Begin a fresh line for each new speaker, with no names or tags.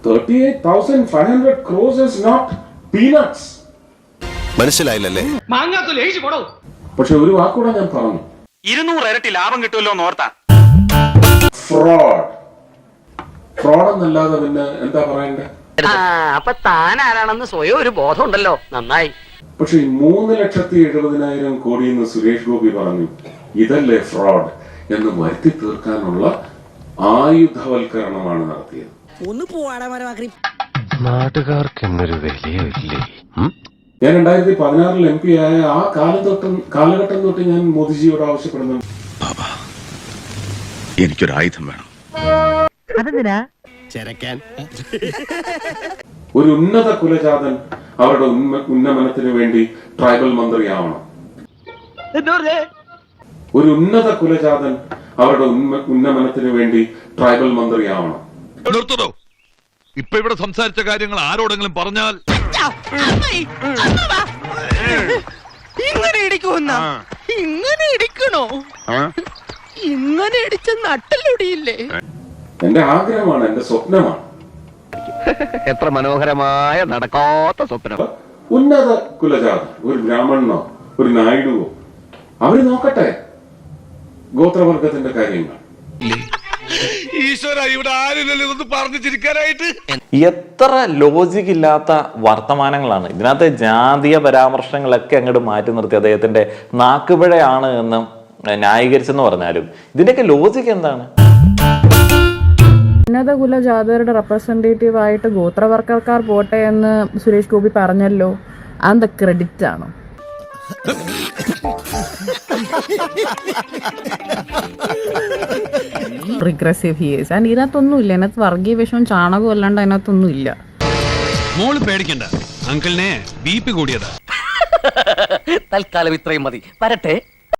38,500 crores is not peanuts.
മനസ്സിലായില്ലല്ലേ?
പക്ഷെ ഒരു വാക്കൂടെ ഞാൻ പറഞ്ഞു,
200 ഇരട്ടി ലാഭം കിട്ടുമല്ലോ എന്ന് ഓർത്താ.
ഫ്രോഡ് എന്നല്ലാതെ പിന്നെ എന്താ പറയണ്ടേ?
അപ്പൊ താൻ ആരാണെന്ന് സ്വയം ഒരു ബോധം ഉണ്ടല്ലോ, നന്നായി.
പക്ഷെ 3,70,70,000 കോടി എന്ന് സുരേഷ് ഗോപി പറഞ്ഞു. ഇതല്ലേ ഫ്രോഡ് എന്ന് വരുത്തി തീർക്കാനുള്ള ആയുധവൽക്കരണമാണ് നടത്തിയത്.
ഒന്ന് പോവാടാ മരമാക്കി.
നാട്ടുകാർക്ക് എന്നൊരു വിലയില്ലേ?
ഞാൻ 2016 MP ആയ ആ കാലഘട്ടം തൊട്ട് ഞാൻ മോദിജിയോട് ആവശ്യപ്പെടുന്നു,
എനിക്കൊരു ആയുധം വേണം.
അതെന്തിനാ?
ഒരു ഉന്നത കുലജാതൻ അവരുടെ ഉന്നമനത്തിന് വേണ്ടി ട്രൈബൽ മന്ത്രിയാവണം. ഒരു ഉന്നത കുലജാതൻ അവരുടെ ഉന്നമനത്തിന് വേണ്ടി ട്രൈബൽ മന്ത്രിയാവണം.
നിർത്തണോ? ഇപ്പൊ ഇവിടെ സംസാരിച്ച കാര്യങ്ങൾ ആരോടെങ്കിലും പറഞ്ഞാൽ
ഇങ്ങനെ ഇടിക്കുമെന്ന? ഇങ്ങനെ ഇടിക്കണോ? ഇങ്ങനെ ഇടിച്ച നട്ടലൊടിയില്ലേ?
എന്റെ ആഗ്രഹമാണ്, എന്റെ സ്വപ്നമാണ്.
എത്ര മനോഹരമായ നടക്കാത്ത സ്വപ്നം.
ഉന്നത കുലജാതൻ, ഒരു ബ്രാഹ്മണനോ ഒരു നായിഡുവോ, അവര് നോക്കട്ടെ ഗോത്രവർഗത്തിന്റെ കാര്യങ്ങൾ.
ഈശ്വര, ഇവിടെ ആരില്ലല്ലോ ഇതൊന്ന് പറഞ്ഞു ചിരിക്കാനായിട്ട്.
എത്ര ലോജിക് ഇല്ലാത്ത വർത്തമാനങ്ങളാണ് ഇതിനകത്ത്. ജാതീയ പരാമർശങ്ങളൊക്കെ അങ്ങോട്ട് മാറ്റി നിർത്തി അദ്ദേഹത്തിന്റെ നാക്കുപിഴയാണ് എന്ന് ന്യായീകരിച്ചെന്ന് പറഞ്ഞാലും ഇതിന്റെയൊക്കെ ലോജിക് എന്താണ്?
ഉന്നത കുലജാതരുടെ റെപ്രസെന്റേറ്റീവ് ആയിട്ട് ഗോത്രവർഗക്കാർ പോട്ടെ എന്ന് സുരേഷ് ഗോപി പറഞ്ഞല്ലോ, അത് ക്രെഡിറ്റ് ആണോ? Regressive he is. ആൻഡ് ഇതിനകത്തൊന്നുമില്ല, അതിനകത്ത് വർഗീയ വിഷവും ചാണകവും അല്ലാണ്ട് അതിനകത്തൊന്നും ഇല്ല.
മോള് പേടിക്കണ്ട, അങ്കിളിനെ BP കൂടിയതാ.
തൽക്കാലം ഇത്രയും മതി, വരട്ടെ.